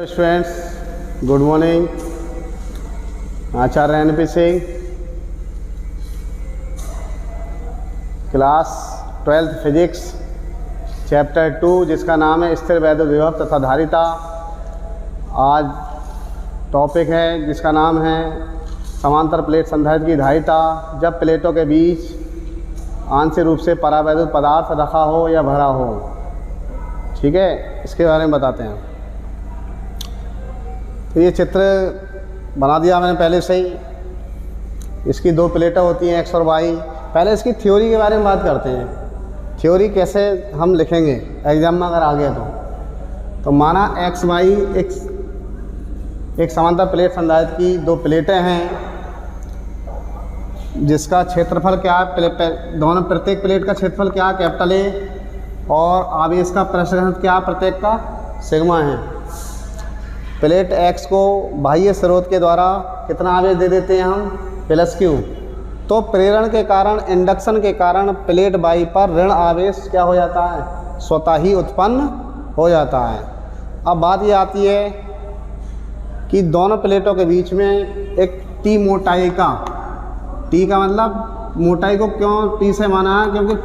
Students, good morning. Acharya NP Singh, class 12th physics, chapter 2, जिसका नाम है स्थिर वैद्युत विभव तथा धारिता। आज टॉपिक है जिसका नाम है समांतर प्लेट संधारित्र की धारिता जब प्लेटों के बीच आंशिक रूप से परावैद्युत पदार्थ रखा हो या भरा हो। ठीक है, इसके बारे में बताते हैं। तो ये चित्र बना दिया मैंने पहले से ही। इसकी दो प्लेटें होती हैं एक्स और वाई। पहले इसकी थ्योरी के बारे में बात करते हैं। थ्योरी कैसे हम लिखेंगे एग्जाम में अगर आ गया तो माना एक्स वाई एक समांतर प्लेट संधारित्र की दो प्लेटें हैं जिसका क्षेत्रफल क्या है, दोनों प्रत्येक प्लेट का क्षेत्रफल क्या है, कैपिटल ए, और आवेश का पृष्ठ घनत्व क्या प्रत्येक का, सिग्मा है। प्लेट एक्स को बाह्य स्रोत के द्वारा कितना आवेश दे देते हैं हम, प्लस क्यू। तो प्रेरण के कारण, इंडक्शन के कारण प्लेट वाई पर ऋण आवेश क्या हो जाता है, स्वतः ही उत्पन्न हो जाता है। अब बात ये आती है कि दोनों प्लेटों के बीच में एक टी मोटाई का, टी का मतलब मोटाई को क्यों टी से माना है, क्योंकि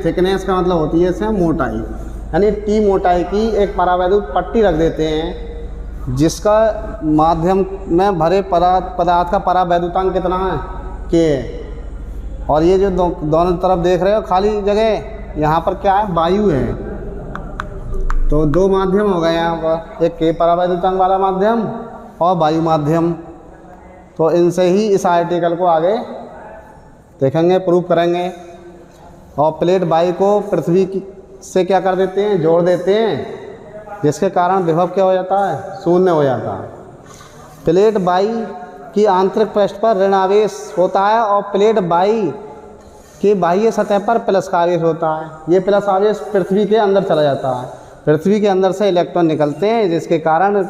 थिकनेस का मतलब होती है इससे मोटाई, यानी टी मोटाई की एक परावैद्युत पट्टी रख देते हैं जिसका माध्यम में भरे पदार्थ का परावैद्युतांक कितना है, के। और ये जो दोनों तरफ देख रहे हो खाली जगह, यहाँ पर क्या है, वायु है। तो दो माध्यम हो गए यहाँ पर, एक के परावैद्युतांक वाला माध्यम और वायु माध्यम। तो इनसे ही इस आर्टिकल को आगे देखेंगे, प्रूव करेंगे। और प्लेट वाई को पृथ्वी से क्या कर देते हैं, जोड़ देते हैं, जिसके कारण विभव क्या हो जाता है, शून्य हो जाता है। प्लेट वाई की आंतरिक पृष्ठ पर ऋण आवेश होता है और प्लेट वाई की बाह्य सतह पर प्लस का आवेश होता है। ये प्लस आवेश पृथ्वी के अंदर चला जाता है, पृथ्वी के अंदर से इलेक्ट्रॉन निकलते हैं, जिसके कारण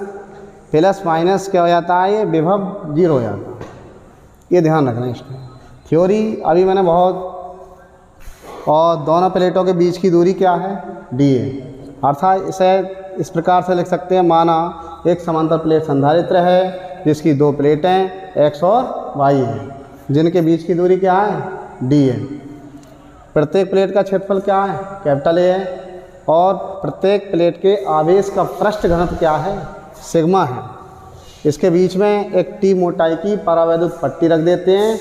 प्लस माइनस क्या हो जाता है, ये विभव जीरो हो जाता है। ये ध्यान रखना इसका। थ्योरी अभी मैंने बहुत, और दोनों प्लेटों के बीच की दूरी क्या है, डी है। अर्थात इसे इस प्रकार से लिख सकते हैं, माना एक समांतर प्लेट संधारित्र है जिसकी दो प्लेटें एक्स और वाई हैं, जिनके बीच की दूरी क्या है, डी है। प्रत्येक प्लेट का क्षेत्रफल क्या है, कैपिटल ए है, और प्रत्येक प्लेट के आवेश का पृष्ठ घनत्व क्या है, सिग्मा है। इसके बीच में एक टी मोटाई की परावैद्युत पट्टी रख देते हैं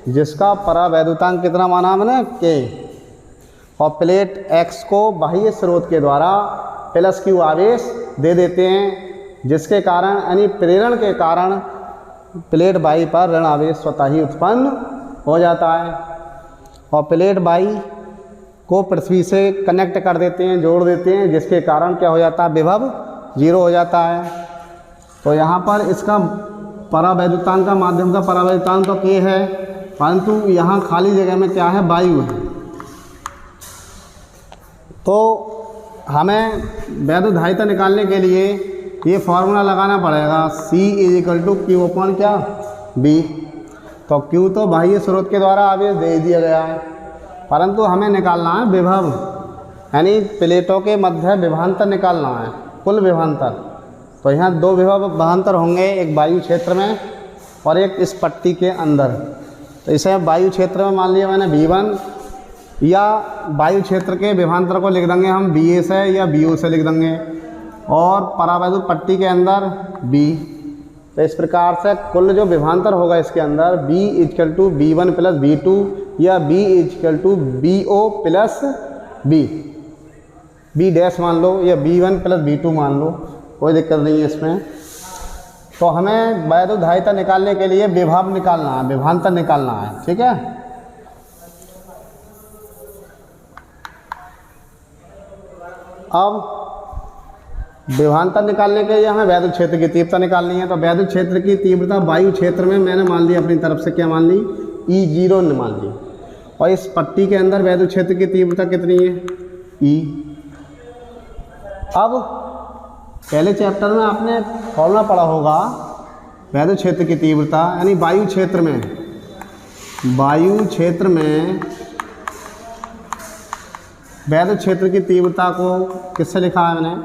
जिसका परावैद्युतांक कितना माना हमने, के। और प्लेट एक्स को बाह्य स्रोत के द्वारा प्लस क्यू आवेश दे देते हैं, जिसके कारण यानी प्रेरण के कारण प्लेट वाई पर ऋण आवेश स्वतः ही उत्पन्न हो जाता है। और प्लेट वाई को पृथ्वी से कनेक्ट कर देते हैं, जोड़ देते हैं, जिसके कारण क्या हो जाता है, विभव जीरो हो जाता है। तो यहाँ पर इसका परावैद्युतांक का, माध्यम का परावैद्युतांक तो के है, परंतु यहाँ खाली जगह में क्या है, वायु है। तो हमें वैद्युत धारिता निकालने के लिए ये फार्मूला लगाना पड़ेगा, C = Q अपॉन क्या, B। तो Q तो बाह्य स्रोत के द्वारा आवेश दे दिया गया है, परंतु हमें निकालना है विभव, यानी प्लेटों के मध्य विभवांतर निकालना है, कुल विभवांतर। तो यहाँ दो विभवांतर होंगे, एक वायु क्षेत्र में और एक इस पट्टी के अंदर। तो इसे वायु क्षेत्र में मान लिया मैंने V1, या वायु क्षेत्र के विभवांतर को लिख देंगे हम BA से या BO से लिख देंगे, और परावैद्युत पट्टी के अंदर B। तो इस प्रकार से कुल जो विभवांतर होगा इसके अंदर B = B1 + B2 या B = BO + B, B dash मान लो या B1 + B2 मान लो, कोई दिक्कत नहीं है इसमें। तो हमें वैद्युत धारिता निकालने के लिए विभव निकालना है, विभवांतर निकालना है। ठीक है, अब विभवांतर निकालने के लिए हमें वैद्युत क्षेत्र की तीव्रता निकालनी है। तो वैद्युत क्षेत्र की तीव्रता वायु क्षेत्र में मैंने मान ली अपनी तरफ से, क्या मान ली, E0 ने मान ली। और इस पट्टी के अंदर वैद्युत क्षेत्र की तीव्रता कितनी है, E। अब पहले चैप्टर में आपने फॉर्मूला पढ़ा होगा वैद्युत क्षेत्र की तीव्रता, यानी वायु क्षेत्र में वैद्युत क्षेत्र की तीव्रता को किससे लिखा है मैंने,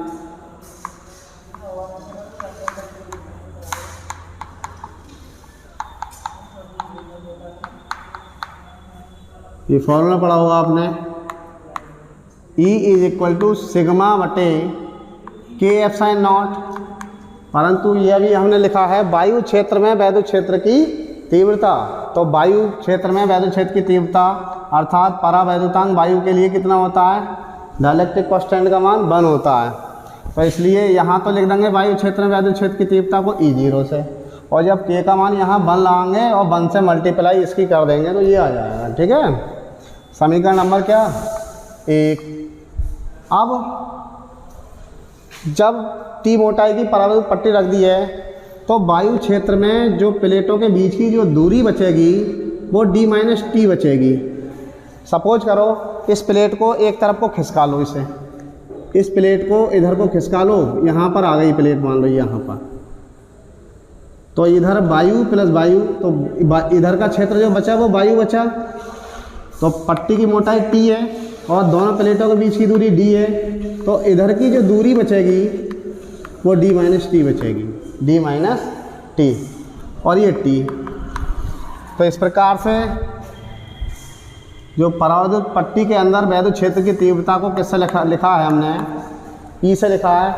ये फॉर्मूला पढ़ा होगा आपने, E is equal to sigma बटे के एप्सिलॉन नॉट। परंतु यह भी हमने लिखा है वायु क्षेत्र में वैद्युत क्षेत्र की तीव्रता। तो वायु क्षेत्र में वैद्युत क्षेत्र की तीव्रता अर्थात परावैद्युतांक वायु के लिए कितना होता है, डाइलेक्ट्रिक कांस्टेंट का मान 1 होता है। तो इसलिए यहाँ तो लिख देंगे वायु क्षेत्र में वैद्युत क्षेत्र की तीव्रता को E0 से, और जब के का मान यहाँ 1 लाएंगे और 1 से मल्टीप्लाई इसकी कर देंगे तो ये आ जाएगा। ठीक है, समीकरण नंबर क्या 1। अब जब टी मोटाई की परावैद्युत पट्टी रख दी है तो वायु क्षेत्र में जो प्लेटों के बीच की जो दूरी बचेगी वो d-t बचेगी। सपोज करो इस प्लेट को एक तरफ को खिसका लो, इस प्लेट को इधर को खिसका लो, यहाँ पर आ गई प्लेट मान लो यहाँ पर, तो इधर वायु प्लस वायु, तो इधर का क्षेत्र जो बचा वो वायु बचा। तो पट्टी की मोटाई t है और दोनों प्लेटों के बीच की दूरी d है, तो इधर की जो दूरी बचेगी वो d-t बचेगी, d-t और ये t। तो इस प्रकार से जो परावैद्युत पट्टी के अंदर वैद्युत क्षेत्र की तीव्रता को किससे लिखा है हमने, E से लिखा है।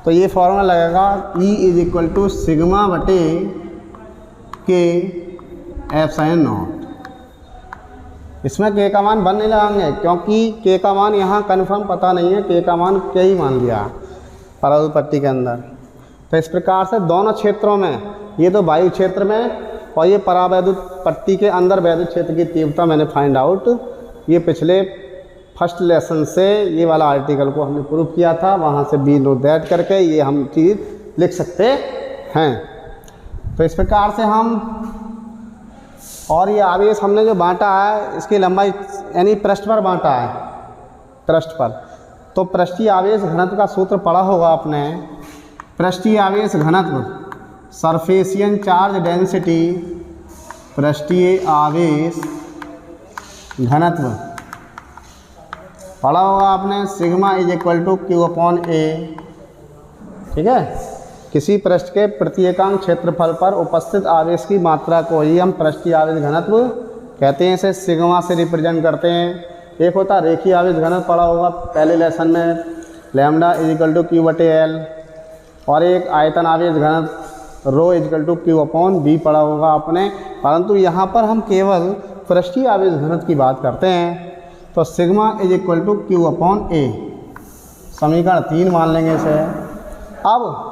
तो ये फॉर्मूला लगेगा E is equal to sigma बटे के एप्सिलॉन नॉट। इसमें के का मान 1 नहीं लगाएंगे क्योंकि के का मान यहाँ कन्फर्म पता नहीं है, के का मान क्या ही मान लिया परावैद्युत पट्टी के अंदर। तो इस प्रकार से दोनों क्षेत्रों में, ये तो वायु क्षेत्र में और ये परावैद्युत पट्टी के अंदर वैद्युत क्षेत्र की तीव्रता मैंने फाइंड आउट, ये पिछले फर्स्ट लेसन से ये वाला आर्टिकल को हमने प्रूव किया था, वहाँ से बी नोट दैट करके ये हम चीज़ लिख सकते हैं। तो इस प्रकार से हम, और ये आवेश हमने जो बांटा है इसकी लंबाई यानी पृष्ठ पर बांटा है, पृष्ठ पर। तो पृष्ठीय आवेश घनत्व का सूत्र पढ़ा होगा आपने, पृष्ठीय आवेश घनत्व सरफेसियन चार्ज डेंसिटी, पृष्ठीय आवेश घनत्व पढ़ा होगा आपने, sigma is equal to Q upon a. ठीक है, किसी पृष्ठ के प्रत्येकांक क्षेत्रफल पर उपस्थित आवेश की मात्रा को ही हम पृष्ठीय आवेश घनत्व कहते हैं, इसे सिग्मा से रिप्रेजेंट करते हैं। एक होता है रेखीय आवेश घनत्व पढ़ा होगा पहले लेसन में, lambda is equal to q बटे एल, और एक आयतन आवेश घनत्व rho is equal to Q upon b पढ़ा होगा आपने। परंतु यहाँ पर हम केवल पृष्ठीय आवेश घनत्व की बात करते हैं। तो sigma is equal to Q upon a, समीकरण 3 मान लेंगे इसे। अब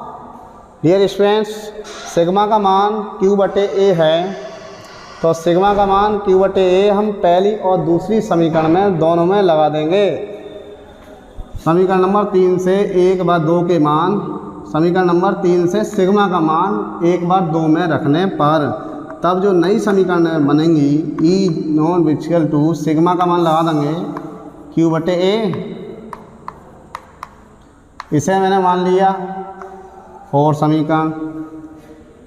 डियर स्टूडेंट्स, सिग्मा का मान क्यू बटे ए है, तो सिग्मा का मान क्यू बटे ए हम पहली और दूसरी समीकरण में दोनों में लगा देंगे। समीकरण नंबर 3 से 1/2 के मान, समीकरण नंबर 3 से सिग्मा का मान 1/2 में रखने पर तब जो नई समीकरण बनेंगी ई नॉन इक्वल टू सिग्मा का मान लगा देंगे क्यू बटे ए, इसे मैंने मान लिया 4 समीकरण।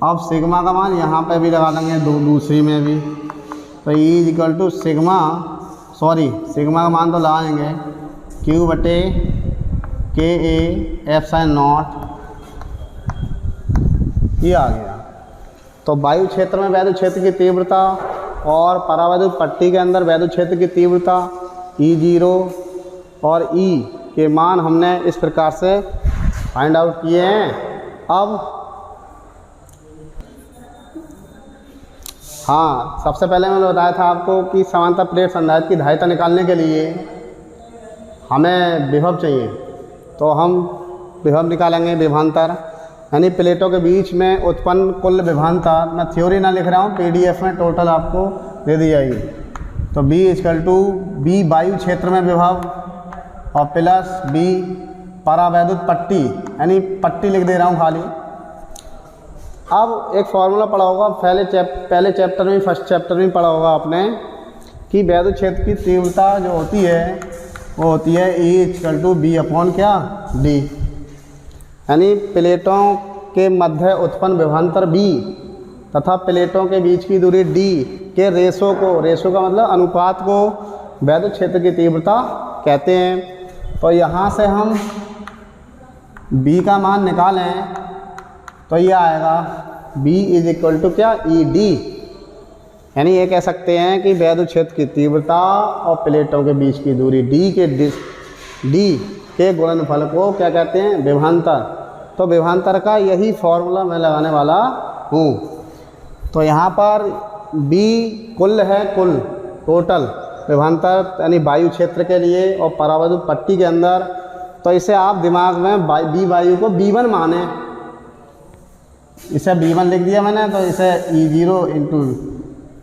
अब सिग्मा का मान यहाँ पे भी लगा देंगे दूसरी में भी, तो E is equal to sigma का मान तो लगाएंगे क्यू बटे के ए एप्सिलॉन नॉट, ये आ गया। तो वायु क्षेत्र में वैद्युत क्षेत्र की तीव्रता और परावैद्युत पट्टी के अंदर वैद्युत क्षेत्र की तीव्रता E0 और E के मान हमने इस प्रकार से फाइंड आउट किए हैं। अब हाँ, सबसे पहले मैंने बताया था आपको कि समांतर प्लेट संधारित्र की धारिता निकालने के लिए हमें विभव चाहिए, तो हम विभव निकालेंगे, विभवांतर यानी प्लेटों के बीच में उत्पन्न कुल विभवांतर। मैं थ्योरी ना लिख रहा हूँ, PDF में टोटल आपको दे दी जाएगी। तो B इक्वल टू बी वायु क्षेत्र में विभव और प्लस B परावैद्युत पट्टी, यानी पट्टी लिख दे रहा हूँ खाली। अब एक फॉर्मूला पढ़ा होगा पहले चैप्टर में, फर्स्ट चैप्टर में पढ़ा होगा आपने कि वैद्युत क्षेत्र की तीव्रता जो होती है वो होती है E equal to B upon क्या D, यानी प्लेटों के मध्य उत्पन्न विभवांतर B तथा प्लेटों के बीच की दूरी D के रेशो का मतलब अनुपात को वैद्युत क्षेत्र की तीव्रता कहते हैं। तो यहाँ से हम B का मान निकालें तो ये आएगा B इज इक्वल टू क्या ED, यानी ये कह सकते हैं कि वैद्युत क्षेत्र की तीव्रता और प्लेटों के बीच की दूरी डी के गुणनफल को क्या कहते हैं, विभवांतर। तो विभवांतर का यही फॉर्मूला मैं लगाने वाला हूँ। तो यहाँ पर बी कुल है, कुल टोटल विभवांतर यानी वायु क्षेत्र के लिए और परावैद्युत पट्टी के अंदर। तो इसे आप दिमाग में बी वायु को B1 माने, इसे B1 लिख दिया मैंने। तो इसे E0 इंटू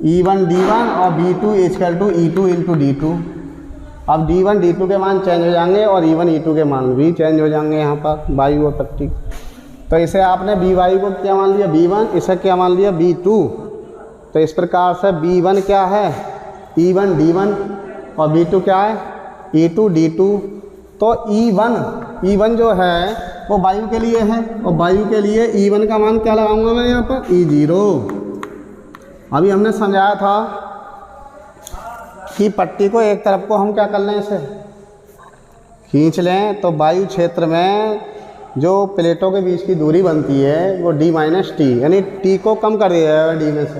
E1 D1 और B2 equal to E2 into D2। अब D1 D2 के मान चेंज हो जाएंगे और E1 E2 के मान भी चेंज हो जाएंगे यहाँ पर वायु और पट्टी। तो इसे आपने बी वायु को क्या मान लिया B1, इसे क्या मान लिया B2। तो इस प्रकार से B1 क्या है E1 D1 और B2 क्या है E2 D2। तो E1 जो है वो वायु के लिए है और वायु के लिए E1 का मान क्या लगाऊंगा मैं यहाँ पर E0। अभी हमने समझाया था कि पट्टी को एक तरफ को हम क्या कर लें, इसे खींच लें। तो वायु क्षेत्र में जो प्लेटों के बीच की दूरी बनती है वो D माइनस टी, यानी T को कम कर दिया जाएगा D में से।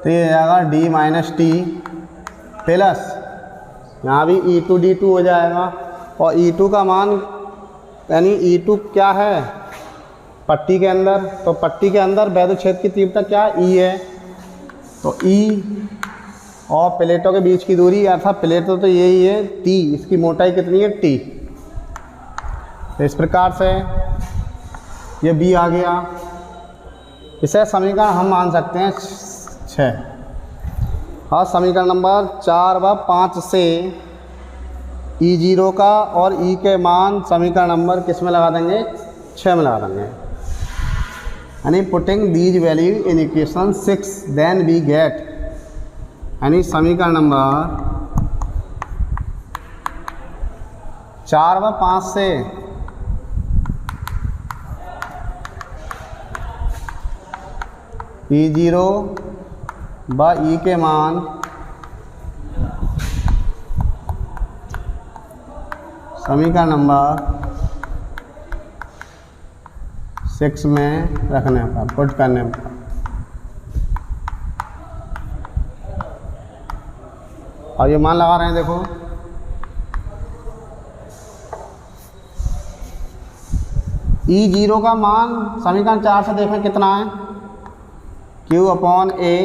तो ये जाएगा D माइनस टी प्लस यहाँ भी E2 D2 हो जाएगा। और E2 का मान यानी E2 क्या है पट्टी के अंदर, तो पट्टी के अंदर वैद्युत क्षेत्र की तीव्रता क्या E है। तो E और प्लेटों के बीच की दूरी अर्थात प्लेटों तो यही है T, इसकी मोटाई कितनी है T। तो इस प्रकार से ये B आ गया। इसे समीकरण हम मान सकते हैं 6। और समीकरण नंबर 4 व 5 से E0 का और E के मान समीकरण नंबर किस में लगा देंगे, 6 में लगा देंगे। यानी putting these value in equation 6 then we get, यानी समीकरण नंबर 4 व 5 से E0 व E के मान समीकरण नंबर 6 में रखने पर, पुट करने पर। और ये मान लगा रहे हैं, देखो E0 का मान समीकरण 4 से देखें कितना है, Q upon A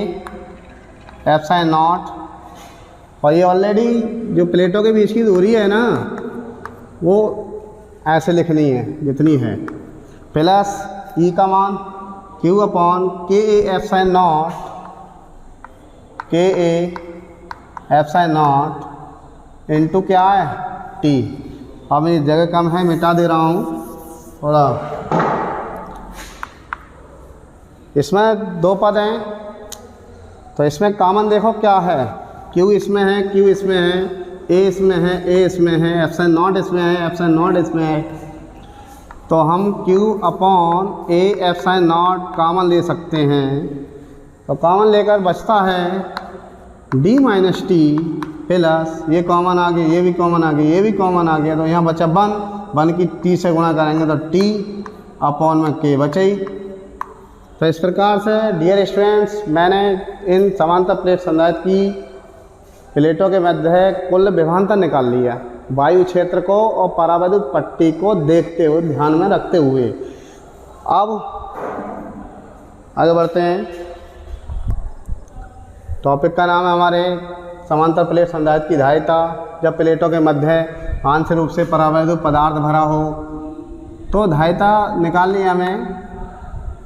epsilon not. और ये ऑलरेडी जो प्लेटों के बीच की दूरी है ना वो ऐसे लिखनी है जितनी है, प्लस E का मान Q upon K A epsilon not, K A epsilon not into क्या है T। अब मेरी जगह कम है, मिटा दे रहा हूँ थोड़ा। इसमें 2 पद हैं तो इसमें कॉमन देखो क्या है, Q इसमें है, Q इसमें है, A इसमें है, A इसमें है, एप्सिलॉन नॉट इसमें है, एप्सिलॉन नॉट इसमें है। तो हम Q upon A epsilon not common ले सकते हैं। तो कॉमन लेकर बचता है D माइनस टी प्लस ये कॉमन आ गया, ये भी कॉमन आ गया, ये भी कॉमन आ गया। तो यहाँ बचा 1 की T से गुणा करेंगे तो T अपॉन में K बची। तो इस प्रकार से डियर स्टूडेंट्स मैंने इन समांतर प्लेट संधारित्र की प्लेटों के मध्य कुल विभवांतर निकाल लिया, वायु क्षेत्र को और परावैद्युत पट्टी को देखते हुए, ध्यान में रखते हुए। अब आगे बढ़ते हैं। टॉपिक का नाम है हमारे समांतर प्लेट संधारित्र की धारिता। जब प्लेटों के मध्य आंशिक रूप से परावैद्युत पदार्थ भरा हो तो धारिता निकालनी है हमें।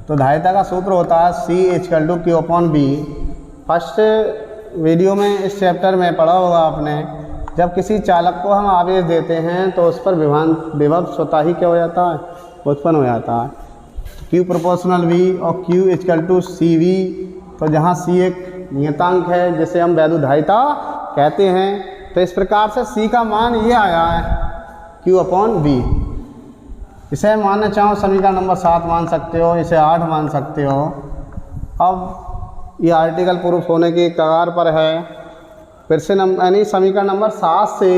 तो धारिता का सूत्र होता है C=Q upon B। First video में इस चैप्टर में पढ़ा होगा आपने, जब किसी चालक को हम आवेश देते हैं तो उस पर विभव स्वतः ही क्या हो जाता है, उत्पन्न हो जाता है। Q प्रोपोर्शनल V और Q=CV। तो जहाँ C एक नियतांक है जिसे हम वैद्युत धारिता कहते हैं। तो इस प्रकार से C का मान ये आया है Q अपॉन B। इसे मानना चाहो समीकरण नंबर 7 मान सकते हो, इसे 8 मान सकते हो। अब ये आर्टिकल प्रूफ होने की कगार पर है। फिर से यानी समीकरण नंबर 7 से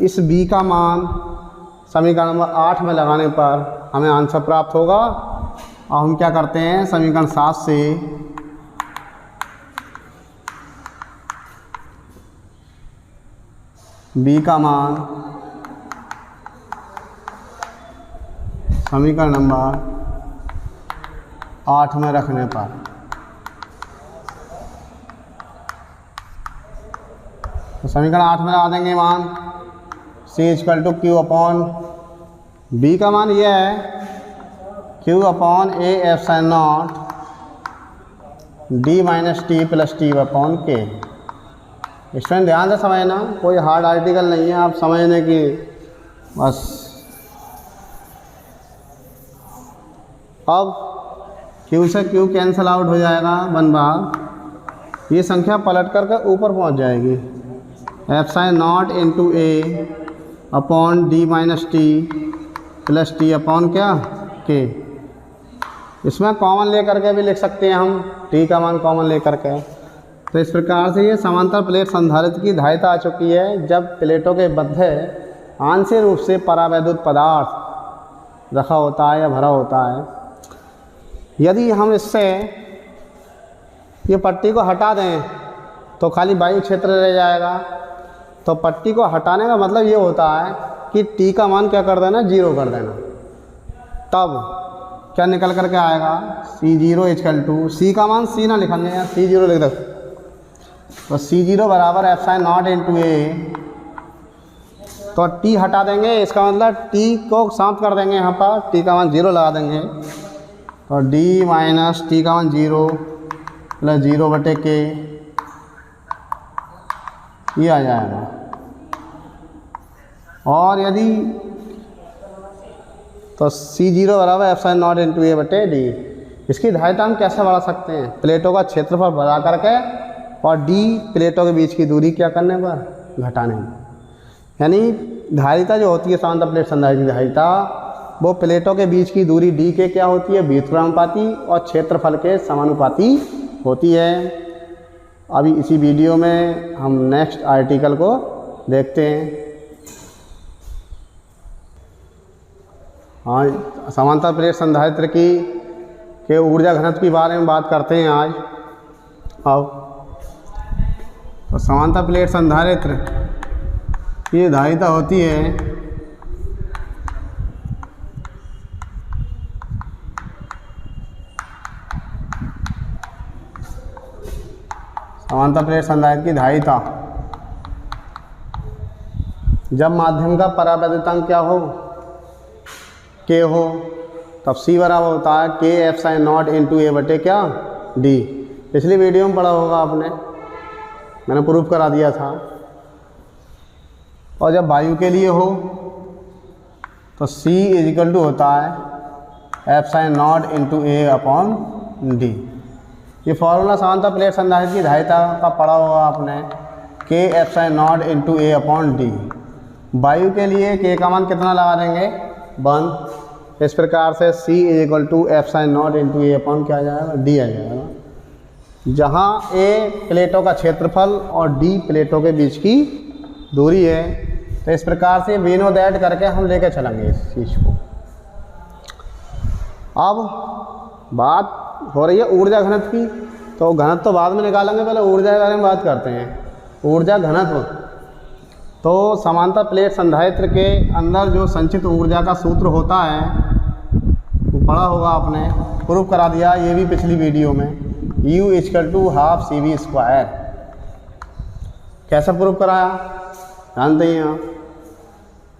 इस B का मान समीकरण नंबर 8 में लगाने पर हमें आंसर प्राप्त होगा। और हम क्या करते हैं, समीकरण 7 से बी का मान समीकरण नंबर 8 में रखने पर तो समीकरण 8 में लगा देंगे मान C equal to Q upon B का मान यह है Q upon A epsilon not D minus T plus T upon K. इसमें ध्यान से समझना, कोई हार्ड आर्टिकल नहीं है, आप समझने की बस। अब Q से Q कैंसिल आउट हो जाएगा 1 भाग, ये संख्या पलट करके ऊपर पहुंच जाएगी epsilon not into A upon D minus T plus T upon क्या के। इसमें कॉमन लेकर के भी लिख सकते हैं हम, टी का मान कॉमन लेकर के। तो इस प्रकार से ये समांतर प्लेट संधारित्र की धारिता आ चुकी है जब प्लेटों के मध्य आंशिक रूप से परावैद्युत पदार्थ रखा होता है या भरा होता है। यदि हम इससे ये पट्टी को हटा दें तो खाली वायु क्षेत्र रह जाएगा। तो पट्टी को हटाने का मतलब ये होता है कि टी का मान क्या कर देना, 0 कर देना। तब क्या निकल करके आएगा, C0 इक्वल टू, सी का मान सी ना लिखेंगे यार, C0 लिख दो। तो C0 बराबर एप्सिलॉन नॉट इंटू ए, तो टी हटा देंगे, इसका मतलब टी को समाप्त कर देंगे, यहाँ पर टी का मान 0 लगा देंगे। तो डी माइनस टी का मान 0 प्लस 0 बटे के, ये आ जाएगा। और यदि तो C0 बराबर एप्सिलॉन नॉट इंटू ए बटे डी। इसकी धारिता हम कैसे बढ़ा सकते हैं, प्लेटों का क्षेत्रफल बढ़ा करके और डी प्लेटों के बीच की दूरी क्या करने पर, घटाने में। यानी धारिता जो होती है समांतर प्लेट संधारित्र की धारिता, वो प्लेटों के बीच की दूरी डी के क्या होती है, व्युत्क्रमानुपाती और क्षेत्रफल के समानुपाती होती है। अभी इसी वीडियो में हम नेक्स्ट आर्टिकल को देखते हैं। हाँ, समांतर प्लेट संधारित्र के ऊर्जा घनत्व के बारे में बात करते हैं आज। अब तो समांतर प्लेट संधारित्र की धारिता होती है समांतर प्लेट संधारित्र की धारिता जब माध्यम का परावैद्युतांक क्या हो, के हो, तब C बराबर होता है के एप्सिलॉन नॉट इंटू ए बटे क्या डी। पिछली वीडियो में पढ़ा होगा आपने, मैंने प्रूफ करा दिया था। और जब वायु के लिए हो तो C इक्वल टू होता है epsilon not into A upon D. ये फॉर्मूला समांतर प्लेट संधारित्र की धारिता का पढ़ा होगा आपने, के epsilon not into A upon D. वायु के लिए के का मान कितना लगा देंगे, 1। इस प्रकार से C equal to epsilon not into A upon क्या आ जाएगा, डी आ जाएगा। जहाँ ए प्लेटों का क्षेत्रफल और डी प्लेटों के बीच की दूरी है। तो इस प्रकार से वी नो दैट करके हम लेके चलेंगे इस चीज़ को। अब बात हो रही है ऊर्जा घनत्व की, तो घनत्व तो बाद में निकालेंगे, पहले ऊर्जा के बारे में बात करते हैं। ऊर्जा घनत्व तो समांतर प्लेट संधारित्र के अंदर जो संचित ऊर्जा का सूत्र होता है वो पढ़ा होगा आपने, प्रूफ करा दिया ये भी पिछली वीडियो में, U equal to half CV square. कैसे प्रूफ कराया जानते हैं आप।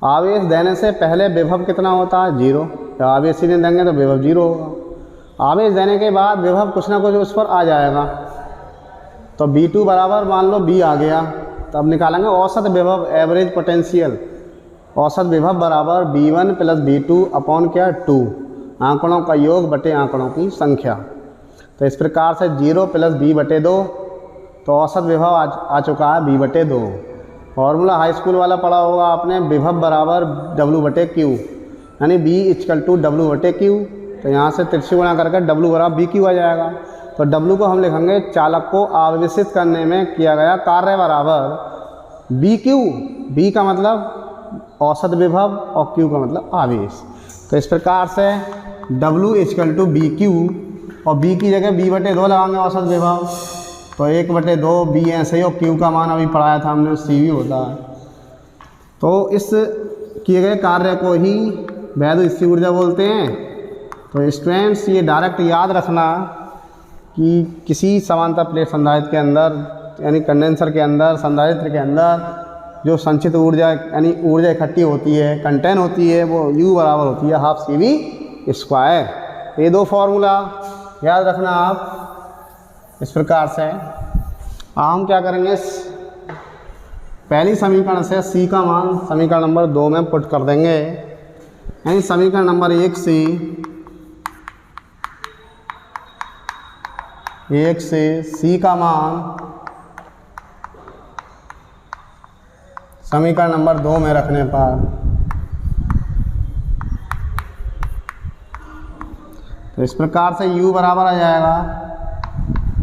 आवेश देने से पहले विभव कितना होता है, 0। जब आवेश ही नहीं देंगे तो विभव 0 होगा। आवेश देने के बाद विभव कुछ ना कुछ उस पर आ जाएगा। तो B2 बराबर मान लो B आ गया, तब निकालेंगे औसत विभव, एवरेज पोटेंशियल। औसत विभव बराबर B1 प्लस B2 अपॉन क्या 2, आंकड़ों का योग बटे आंकड़ों की संख्या। तो इस प्रकार से 0 प्लस B बटे 2, तो औसत विभव आ चुका है B बटे 2। फॉर्मूला हाई स्कूल वाला पढ़ा होगा आपने, विभव बराबर W बटे Q, यानी B इक्वल टू W बटे Q। तो यहाँ से तिरछी गुणा करके W बराबर BQ आ जाएगा। तो W को हम लिखेंगे चालक को आवेशित करने में किया गया कार्य बराबर BQ। B का मतलब औसत विभव और Q का मतलब आवेश। तो इस प्रकार से W इक्वल टू BQ, और B की जगह B बटे 2 लगाएंगे औसत विभव, तो 1 बटे 2 B ऐसे ही, और Q का मान अभी पढ़ाया था हमने CV होता है। तो इस किए गए कार्य को ही वैद्युत स्थिर ऊर्जा बोलते हैं। तो स्टूडेंट्स ये डायरेक्ट याद रखना कि किसी समांतर प्लेट संधारित्र के अंदर यानी कंडेंसर के अंदर, संधारित्र के अंदर जो संचित ऊर्जा यानी ऊर्जा इकट्ठी होती है, कंटेन होती है, वो U बराबर होती है हाफ CV²। ये दो फॉर्मूला याद रखना आप इस प्रकार से। हम क्या करेंगे, पहली समीकरण से C का मान समीकरण नंबर 2 में पुट कर देंगे, यानी समीकरण नंबर 1 से C का मान समीकरण नंबर 2 में रखने पर तो इस प्रकार से U बराबर आ जाएगा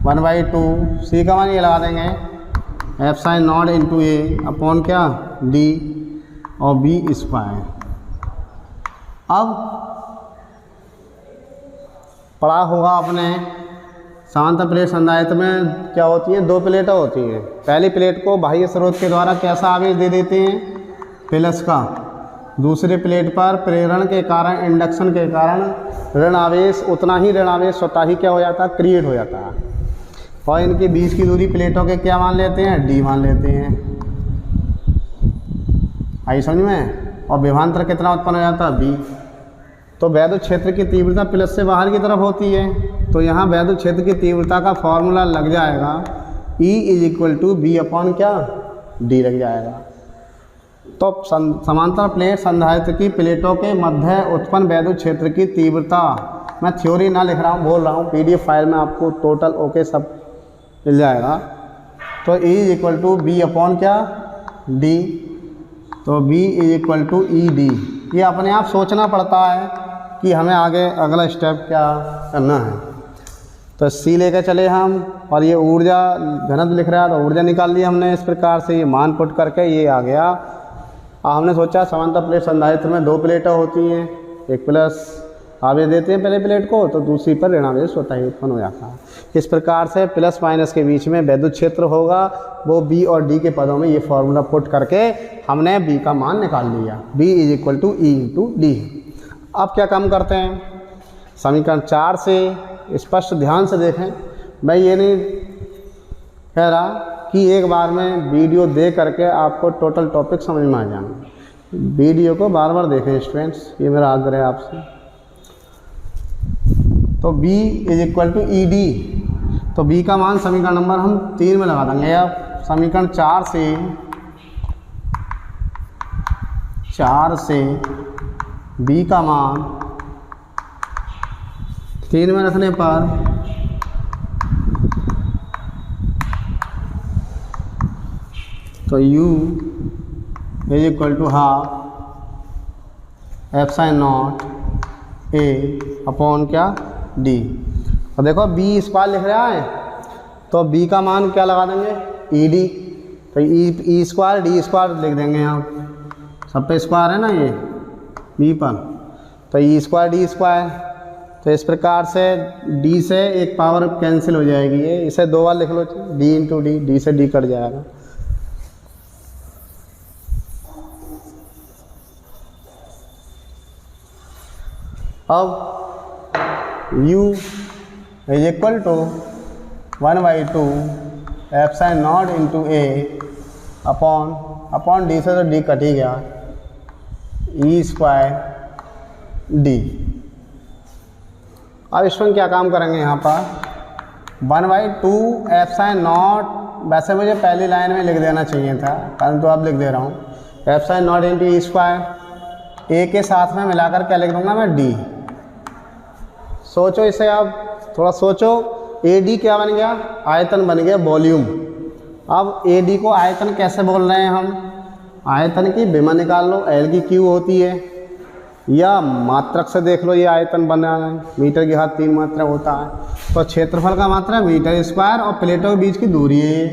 1/2, C का मान ये लगा देंगे ε0 इंटू ए अपॉन क्या D और B²। अब पढ़ा होगा आपने समांतर प्लेट संधारित्र में क्या होती है, दो प्लेटें होती हैं। पहली प्लेट को बाह्य स्रोत के द्वारा कैसा आवेश दे देते हैं, प्लस का। दूसरे प्लेट पर प्रेरण के कारण, इंडक्शन के कारण ऋण आवेश, उतना ही ऋण आवेश स्वतः ही क्या हो जाता है, क्रिएट हो जाता है। और इनके बीच की दूरी प्लेटों के क्या मान लेते हैं, D मान लेते हैं। आई समझ में। और विभवांतर कितना उत्पन्न हो जाता है, B। तो वैद्युत क्षेत्र की तीव्रता प्लस से बाहर की तरफ होती है, तो यहाँ वैद्युत क्षेत्र की तीव्रता का फॉर्मूला लग जाएगा E = B/क्या D लग जाएगा। तो समांतर प्लेट संधारित्र की प्लेटों के मध्य उत्पन्न वैद्युत क्षेत्र की तीव्रता, मैं थ्योरी ना लिख रहा हूँ, बोल रहा हूँ, PDF फाइल में आपको टोटल ओके सब मिल जाएगा। तो E = B/क्या D, तो B = ED। ये अपने आप सोचना पड़ता है कि हमें आगे अगला स्टेप क्या करना है। तो C लेकर चले हम, और ये ऊर्जा घनत्व लिख रहा है तो ऊर्जा निकाल ली हमने इस प्रकार से, ये मान पुट करके ये आ गया। हमने सोचा समांतर प्लेट संधारित्र में दो प्लेटें होती हैं, एक प्लस आवेश देते हैं पहले प्लेट को, तो दूसरी पर ऋण आवेश स्वतः ही उत्पन्न हो जाता है। इस प्रकार से प्लस माइनस के बीच में वैद्युत क्षेत्र होगा, वो B और D के पदों में ये फॉर्मूला पुट करके हमने B का मान निकाल लिया, B = E/D। अब क्या काम करते हैं, समीकरण 4 से स्पष्ट ध्यान से देखें। मैं ये नहीं कह रहा कि एक बार में वीडियो दे करके आपको टोटल टॉपिक समझ में आ जाए, वीडियो को बार बार देखें स्टूडेंट्स, ये मेरा आग्रह है आपसे। तो B = ED, तो B का मान समीकरण नंबर हम 3 में लगा देंगे। अब समीकरण 4 से B का मान 3 में रखने पर तो U = ½ ε0 A/क्या D। और देखो B² लिख रहा है, तो B का मान क्या लगा देंगे, ED। तो E² D² लिख देंगे यहाँ, सब पे स्क्वायर है ना ये B पर, तो E² D²। तो इस प्रकार से D से एक पावर कैंसिल हो जाएगी, ये इसे 2 बार लिख लो, D × D, D से D कट जाएगा। अब U = 1/2 ε0 into A upon D से तो D कट ही गया, E² D। अब इसमें क्या काम करेंगे, यहाँ पर 1/2 ε0, वैसे मुझे पहली लाइन में लिख देना चाहिए था, परंतु अब लिख दे रहा हूँ ε0 इंटू E²। A के साथ में मिलाकर क्या लिख दूँगा मैं, D। सोचो इसे, आप थोड़ा सोचो, AD क्या बन गया, आयतन बन गया, वॉल्यूम। अब AD को आयतन कैसे बोल रहे हैं हम, आयतन की विमा निकाल लो, L की Q होती है, या मात्रक से देख लो, ये आयतन बना है, मीटर की घात 3 मात्रा होता है। तो क्षेत्रफल का मात्रा मीटर², और प्लेटों के बीच की दूरी है,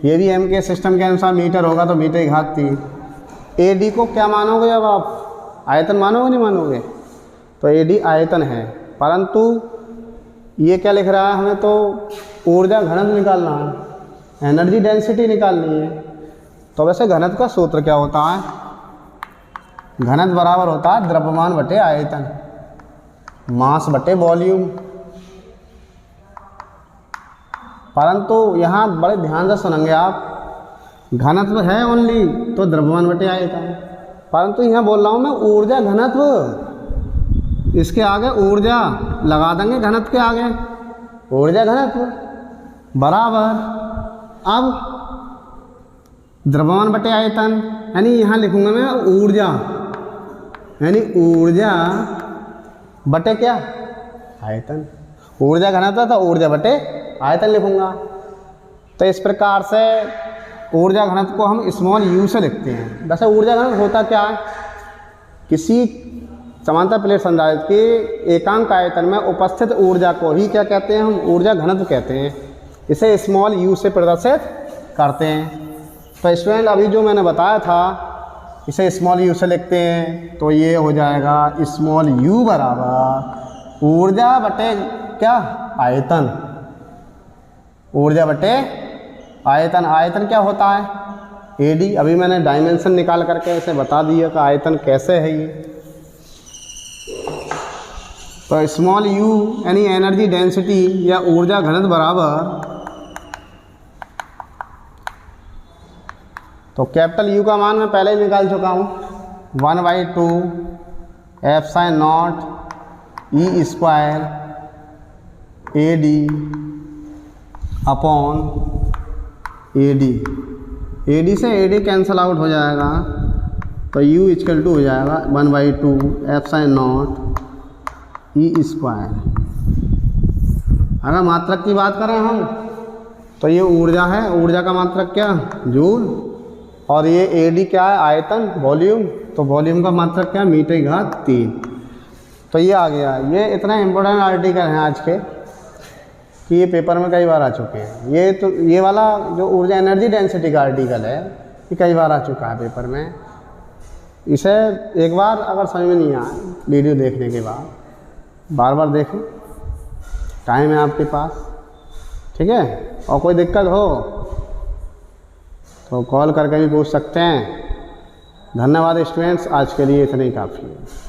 ये भी M के सिस्टम के अनुसार मीटर होगा, तो मीटर की घात 3। AD को क्या मानोगे, जब आप आयतन मानोगे नहीं मानोगे, तो AD आयतन है, परंतु ये क्या लिख रहा है, हमें तो ऊर्जा घनत्व निकालना है, एनर्जी डेंसिटी निकालनी है। तो वैसे घनत्व का सूत्र क्या होता है, घनत्व बराबर होता है द्रव्यमान बटे आयतन, मास बटे वॉल्यूम। परंतु यहाँ बड़े ध्यान से सुनेंगे आप, घनत्व है ओनली तो द्रव्यमान बटे आयतन, परंतु यहाँ बोल रहा हूँ मैं ऊर्जा घनत्व, इसके आगे ऊर्जा लगा देंगे घनत्व के आगे, ऊर्जा घनत्व बराबर अब द्रव्यमान बटे आयतन, यानी यहाँ लिखूंगा मैं ऊर्जा, यानी ऊर्जा बटे क्या आयतन, ऊर्जा घनत्व तो ऊर्जा बटे आयतन लिखूंगा। तो इस प्रकार से ऊर्जा घनत्व को हम स्मॉल यू से लिखते हैं। वैसे ऊर्जा घनत्व होता क्या है, किसी समांतर प्लेट संधारित्र के एकांक आयतन में उपस्थित ऊर्जा को ही क्या कहते हैं, हम ऊर्जा घनत्व कहते हैं। इसे स्मॉल यू से प्रदर्शित करते हैं। तो स्टूडेंट अभी जो मैंने बताया था इसे स्मॉल यू से लिखते हैं, तो ये हो जाएगा स्मॉल यू बराबर ऊर्जा बटे क्या आयतन, ऊर्जा बटे आयतन। आयतन क्या होता है एडी, अभी मैंने डायमेंशन निकाल करके इसे बता दिया कि आयतन कैसे है ये। तो स्मॉल यू यानी एनर्जी डेंसिटी या ऊर्जा घनत्व बराबर, तो कैपिटल यू का मान मैं पहले ही निकाल चुका हूँ, 1/2 epsilon not E square A D upon A D. A D से ए डी कैंसिल आउट हो जाएगा, तो यू इक्वल टू हो जाएगा 1/2 एप्सिलॉन नॉट ई स्क्वायर। अगर मात्रक की बात करें हम तो ये ऊर्जा है, ऊर्जा का मात्रक क्या जूल, और ये ए डी क्या है आयतन वॉल्यूम, तो वॉल्यूम का मात्रक क्या मीटर की घात 3। तो ये आ गया। ये इतना इम्पोर्टेंट आर्टिकल है आज के कि ये पेपर में कई बार आ चुके हैं। ये तो ये वाला जो ऊर्जा एनर्जी डेंसिटी का आर्टिकल है ये कई बार आ चुका है पेपर में। इसे एक बार अगर समझ में नहीं आए वीडियो देखने के बाद बार बार देखें, टाइम है आपके पास, ठीक है। और कोई दिक्कत हो तो कॉल करके भी पूछ सकते हैं। धन्यवाद स्टूडेंट्स, आज के लिए इतना ही काफ़ी है।